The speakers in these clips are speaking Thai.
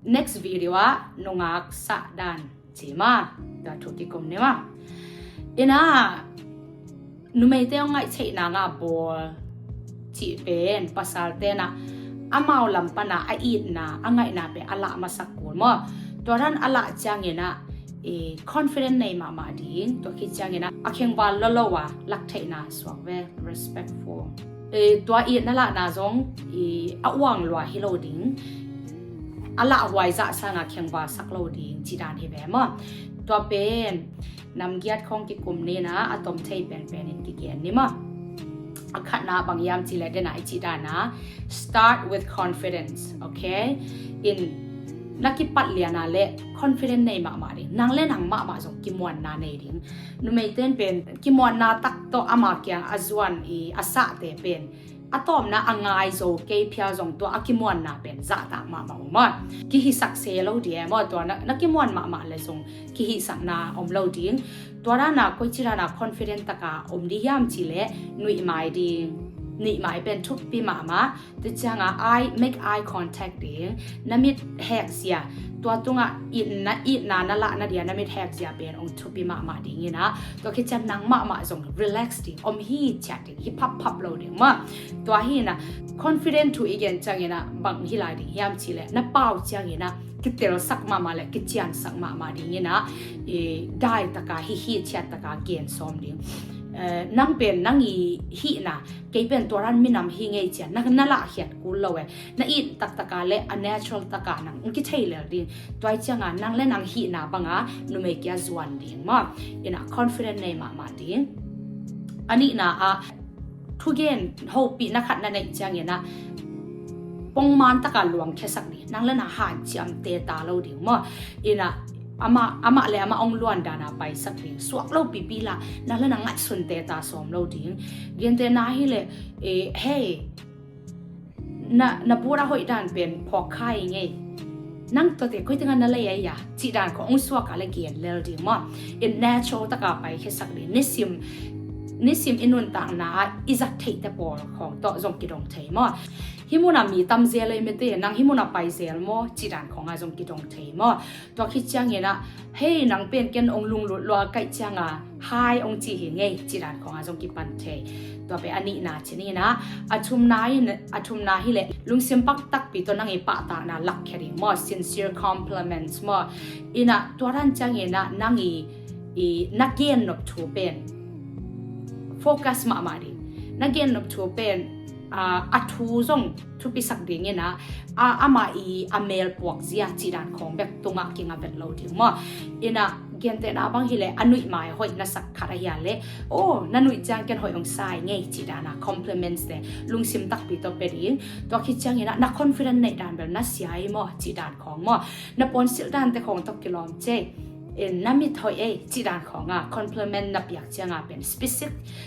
next video nongak sa dan cima da thuki kom ne ma ina numei te ngai chei na nga bol chi pen pasal te na amau lampana a it na angai na pe ala masakul mo toran ala changena confident nei ma ding to ki changena akheng bal lolowa lak thei na swak ve respectful tua it na la na zong awang lwa hilo ding ala wai za sanga kheng ba saklo ding chi dan he be mo to pen nam giat khong ki kum ne na atom thei pen in ki gen ni ma akhat na bang yam chi le de na chi da na start with confidence okay in nakipat liana le confident nei ma ding nang le nang ma jong ki mon na nei ding nu mei ten pen ki mon na tak to ama kyang azwan asa te pen atom na angai zo ke phya jong to akimon na pen za ta ma ki hi sak se lo dia mo to na ki mon ma le jong ki hi sak na om lo ding to ra na koici na confident ta ka om di yam chi le nui mai ding ni mai pen thup pi ma te changa make eye contact ding namit hek sia to tunga in na la na dia namit hek sia pen ong thup pi ma ding ina to ki chan nang ma jong relax ding om hi chatting hi pap lo ding ma to hi na confident to again changena bang hi lai ding yam chi le na pau changena kitel sak ma le kichian sak ma ding ina dai taka hi chat taka gen som ding nang pen nang hi na ke pen toran minam hi ngei chen na la hiat ku lo we na i tak le a natural taka nang ki thei le din toi changa nang le nang hi na banga numei kya zwan ding ma ina confident nei ma ding ani na a thugen hopi na khat na nei chang ina pongman taka luang khesak ni nang le na han chiam te ta lo ding ma ina ama le ama ong luan dana pai sak ding suak lo pipi la na la ngai sun te ta som lo ding gen te na hi le hey na pura hoi dan pen phok khai nge nang to te koi tinga na le ya chi dan ko ong suak ka le gen le ding ma in natural ta ka pai khesak ni nisim inun ta na izak thei te por khong to jong ki dong thei ma himuna mi tam zel me te nang himuna pai zel mo chi dan khong a jong ki dong thei mo to khi chang ena hey nang pen ken ong lung lo kai changa hai ong chi hi nge chi dan khong a jong ki pan thei to pe ani na chini na athum na hi le lung sim pak tak pi to nang e pa ta na lak kheri mo sincere compliments mo ina to ran chang ena nang na gen nok thu pen focus ma ri na gen nok thu pen thu zong thu pi sak ding ina ama amel pok zia chi dan khong bek tunga kinga bet lo ding mo ina gen te na bang hile anui mai hoi na sak khara ya le na nui chang ken hoi ong sai nge chi dana compliments de lung sim tak pi to perin to khi chang ina na confident nei dan bel na siai mo chi dan khong mo na pon sil dan te khong tok kilom che namit hoi chi dan khonga compliment na piak changa pen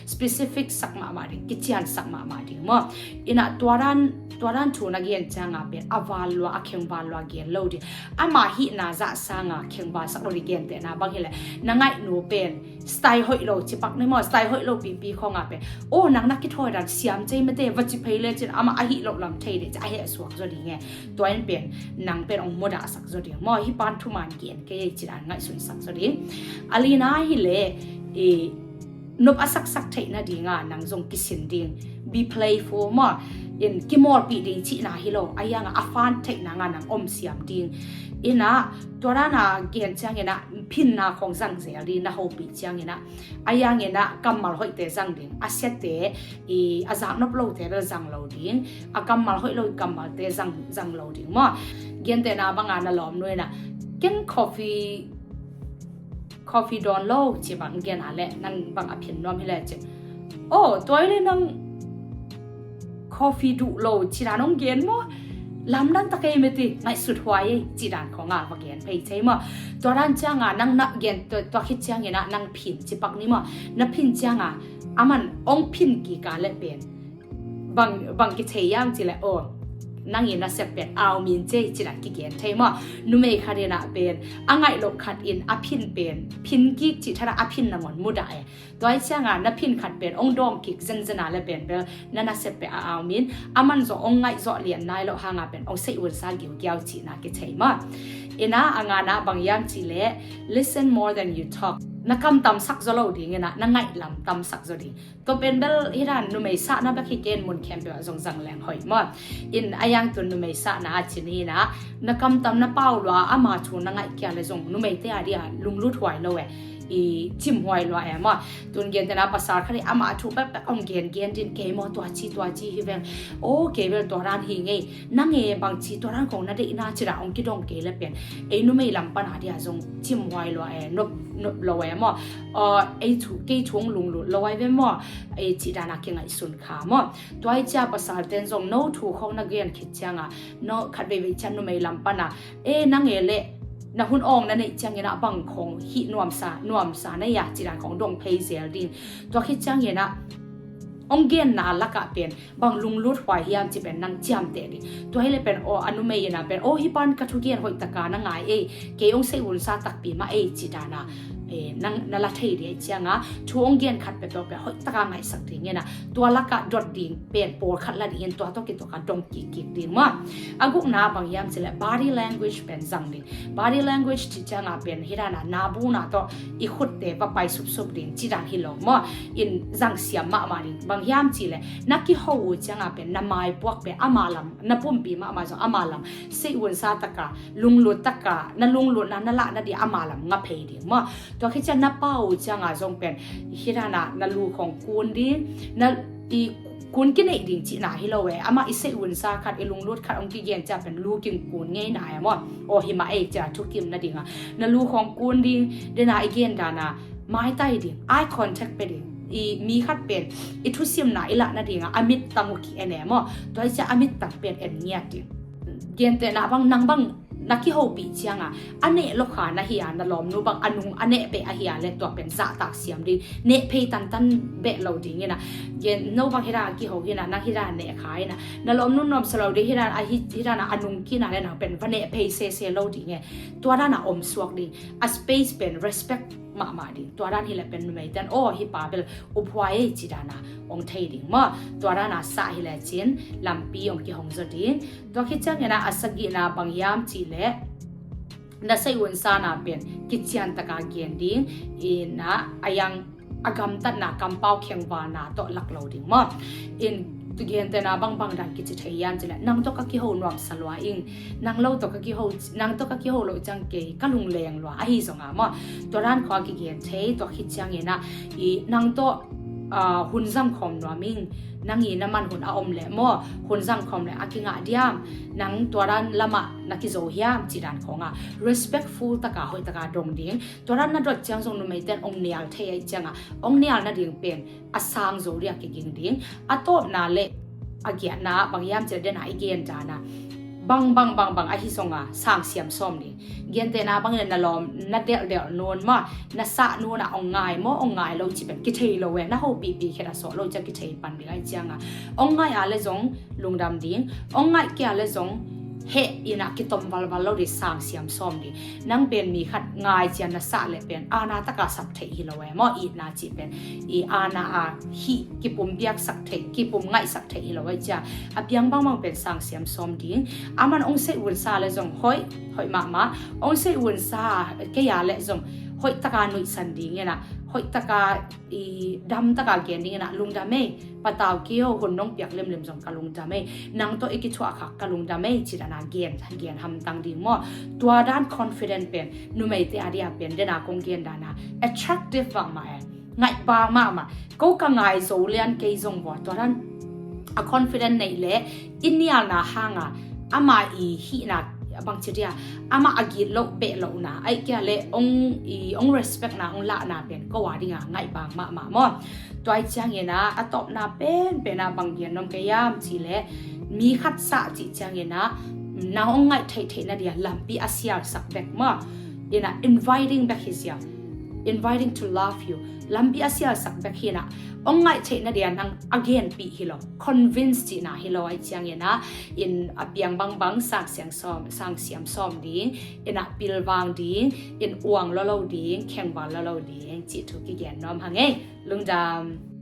specific sakma ma ri kichian sakma ma ri mo ina toran thu na gen changa pen avalwa akheng balwa gen lodi ama hi na za sanga kheng ba sak lori gen te na bang hele na ngai nu pen style hoi lo chi pak ne mo style hoi lo pi khonga pen nang na ki thoi dan siam chei mate wachi phaile chin ama a hi lo lam thei de a he suak zo di nge toin pen nang pen ong moda sak zo di mo hi pan thu man gen ke chi dan ngai sun sak zo di alina hi le nop asak sak thei na di nga nang jong kisin ding be playful mo in kimol pi ding chi na hi lo ayanga afan thei na nga nang om siam ding ina torana gen chang ina phin na khong jang ze ri na ho pi chang ina ayang ina kamal hoi te jang ding aset te azak nop lo te jang lo ding akamal hoi lo kamal te jang lo ding mo gen te na banga na lom noi na ken coffee don lo chi bang gen ale nang bang aphin nom hi le che toy le nang coffee du lo chi na nong gen mo lam nan ta kai meti ngai sut hwai chi dan khonga wa gen phei chei mo to ran changa nang na gen to khit chang ina nang phin chi pak ni mo na phin changa aman ong phin ki ka le pen bang ki chei yam chi le นั่งยินนะเสพเป็นเอามินเจจิรักกิเกนเทมอนุเมคาเดนะเป็นอ่างไงลงขัดอินอภินเป็นพินกิกจิทระอภินนางอนมุดายตัวไอ้เจ้างานนับพินขัดเป็นองดองกิกเซนเซนาเลเป็นเบลนั่นนะเสพเป็นเอามินอามันจะองไงจะเลียนนายโลหางาเป็นองเสอุนซากิวเกียวจีนักกิเทมออินะอ่างานะบางอย่างจิเล listen more than you talkนักคำตำสักจะเล่าดีเงี้ยนะนั่งไงลำตำสักจะดีตัวเป็นเบลฮิรันนุเมซ่านะแบบขี้เกนมุนแคมเปญจังแรงหอยมออินอายังตัวนุเมซ่านะชินีนะนักคำตำนะเป้าลัวอามาชูนั่งไงเกี่ยเลยจงนุเมเตียดีอ่ะลุงรู้ถวยเลยอีจิมหวยลัวมอตัวเกนแต่นะภาษาเขาเรียกอามาชูแบบองเกนดินเกมอตัวจีฮิเวงโอ้เกเวลตัวร้านหิงไงนั่งเอบางจีตัวร้านของนั่นเองน่าจะองกิดองเกลเป็นไอ้นุเมลำปัญหาดีอ่ะจงจิมหวยลัวนบลอยมอไอ้ถูกเกยชงลุงลุลอยเวมอไอ้จีดานักยังไงสุนขามอตัวไอ้จ้าภาษาเต็นจงโน้ถูกของนักเรียนคิดจังอ่ะโน้ขัดเวชันนุเมลำปัญหานั่งเอเล่นะหุ่นองนั่นเองจังเงนะบังของหินวมสาในอยากจีดานของดงเพย์เซลดินตัวคิดจังเงนะองเกนนาลักะเป็นบางลุงลุดหวายยามจีเป็นนางจามเตดิตัวให้เลยเป็นอนุเมยนะเป็นฮิปันกัทุเกียนหอยตะกานังไงเกยองเซอุนซาตักปีมาจีดานะนังนั่นละเทียดจังอ่ะช่วงเย็นขัดไปตัวหอยตะกาไงสักทีเงี้ยนะตัวลักะดดดิ่งเป็นโปรขัดละดิ่งตัวต้องกินตัวกันดงกิกดิ่งมั้งอากุนาบางยามสิแหละ body language เป็นจังดิ่ง body language ที่จังอ่ะเป็นฮิรานะนาบูนะตัวอีขุดเตะไปสุบดิ่งจีดานฮิโลมั้งอินจังเสียมาดิ่งบางยามสิแหละนักที่เขาจังอ่ะเป็นน้ำไม้พวกเป็นอามาลัมน้ำปุ่มปีมาจังอามาลัมเสียวันซาตะกาลุงหลุดตะกานั่นลุงหลุดนั่นละนั่นเดียอามาลัมงับเพย์ดิ่งมั้งตัวคิดจะนับเป้าจังอ่ะจงเป็นฮิรานะนั่นลูกของคุณดินั่นอีคุณกินไอ้ดิ่งจีน่าฮิโลเวอามาอิเซอุนซาคัดไอ้ลุงลุดคัดองค์ที่เย็นจะเป็นลูกกินคุณง่ายหน่ายมั้งโอ้ฮิมาจะทุกกิมนั่นดิ่งอ่ะนั่นลูกของคุณดิเดน่าอีเกนดานะไม้ใต้ดิ่ง eye contact ไปดิ่งมีขัดเป็นทุเสียมหนาอีละนั่นดิ่งอ่ะอมิตตังอุกิเอเนมั้งตัวไอ้จะอมิตตังเป็นเนียดิ่งเย็นแต่น่ะบางนังบางนักที่เขาปีเชียงอ่ะอันเนลูกค้านะเฮียนั่นล้อมนูบังอันนุงอันเนเปอเฮียเล่ตัวเป็นจ่าตากเสียมดิเนเพยตันเบะเราดิ่งเนี่ยนะเย็นนูบังเฮียกี่เขาเฮียนะนักเฮียเนขายนะนั่นล้อมนูนอมสลาวดิเฮียนะเฮียนะอันนุงกี่น่ะเลยนะเป็นวันเนเพยเซเราดิ่งเนี่ยตัวด้านน่ะอมสวกดิ่งa space เป็น respect มาดิ่งตัวด้านที่เลยเป็นไม่แต่โอ้ฮิปาเบลอุปวายจีดานะองเทดิ่งมาตัวด้านน่ะสาฮิเลยจีนลำปีองกี่หงจดิ่งตัวคิดจังเนี่ยนะอาศัยนะบางยามจีเล่นั่นใช่วันซานาเป็นกิจยันตะกาเกียนดิ่งนะอายังอากำตัดนะกำเป้าเขียงวานาตัวหลักเราดิ่งมาตุเกียนแต่นาบางดันกิจเทียนจีแหละนางตัวก็กี่หัวนวมสลวอิงนางเล่าตัวก็กี่หัวนางตัวก็กี่หัวเราจังเกยก็ลุงแรงลัวไอ้สงอ่ะมั้งตัวร้านขวากี่เกียนเทตัวคิดจังเงี้ยนะนางตัวหุ่นซ้ำคอมนวมิงนางน้ำมันหุ่นอมเละมั้งหุ่นซ้ำคอมเละอากิงะเดียมนางตัวร้านละมะนักกิโซเฮียมจีดันของrespectful ตะกาหอยตะกาดงดิ่งตัวร้านนั่นรถจังทรงนุ่มเต้นองเนียลเทียจังองเนียลนั่นดิ่งเป็นอาสางโซเรียกิงดิ่งอัตโตนาเละอาเกียนะบางยามจะเดินหาอีเกียนจานะบางอาฮิสงสร้างเสียมส้มนี่เกียนเตนะบางเงินน่ะล้อมนัดเดียวโนนมานัสะโนนะองไงมอองไงเราจิเป็นกิเทโลเวนะโฮปีแค่ละสอเราจะกิเทปันดีไอจังองไงอะไรจงลุงดำดิ่งองไงเกี่ยอะไรจงเฮอินักกิตอมวัลเราได้สร้างเสียมส้มดินั่งเป็นมีขัดง่ายเจียนนัสะเลยเป็นอาณาตกาสักเทฮิโลเวมออีนาจิเป็นอาณาฮิกิปุ่มเบียกสักเทกิปุ่มง่ายสักเทฮิโลเวจ้าอเพียงบางเป็นสร้างเสียมส้มดิอามันองเซอุนซาเลยจงหอยมาองเซอุนซาเกียเลยจงหอยตะการนุยสันดิเงี้ยนะหอยตะกาดำตะกาเกียนดิเงี้ยนะลุงดำเมปะตาวเกี่ยวคนน้องเปียกเล่มจงกะลุงดำเมนางตัวเอกิชัวขักกะลุงดำเมจิตนาเกียนทำตังดิมอตัวด้าน confident เป็นนุ่มเอติอาเดียเป็นเดนาคงเกียนดานะ attractive บางมาง่ายบางมาก็กังไงโซเลียนเกยจงบ่ตัวด้าน confident ในเละอินเนียนาห่างอามาฮีนาบางทีเดียอามาอากิโลเปโลนะไอ้แกเลยอง respect นะองละนะเป็นก็ว่าดีง่ายบางมอตัวไอ้จังเงี้ยนะอะตบนะเป็นนะบางเงี้ยน้องแกยามจีเละมีขัดสะจีจังเงี้ยนะน้าองง่ายเทนะเดียลำปีอาเซียสักแบกมาเดี๋ยวนะ inviting back his ยา inviting to love you lambi asia sak bakhina ongai cheina dia nang again pi hilo convince ti na hilo ai chiang ena in apiang bang sak siam som ding ina pilwang ding in uang lo ding kheng ba lo ding chi thu ki gen nom hange lungdam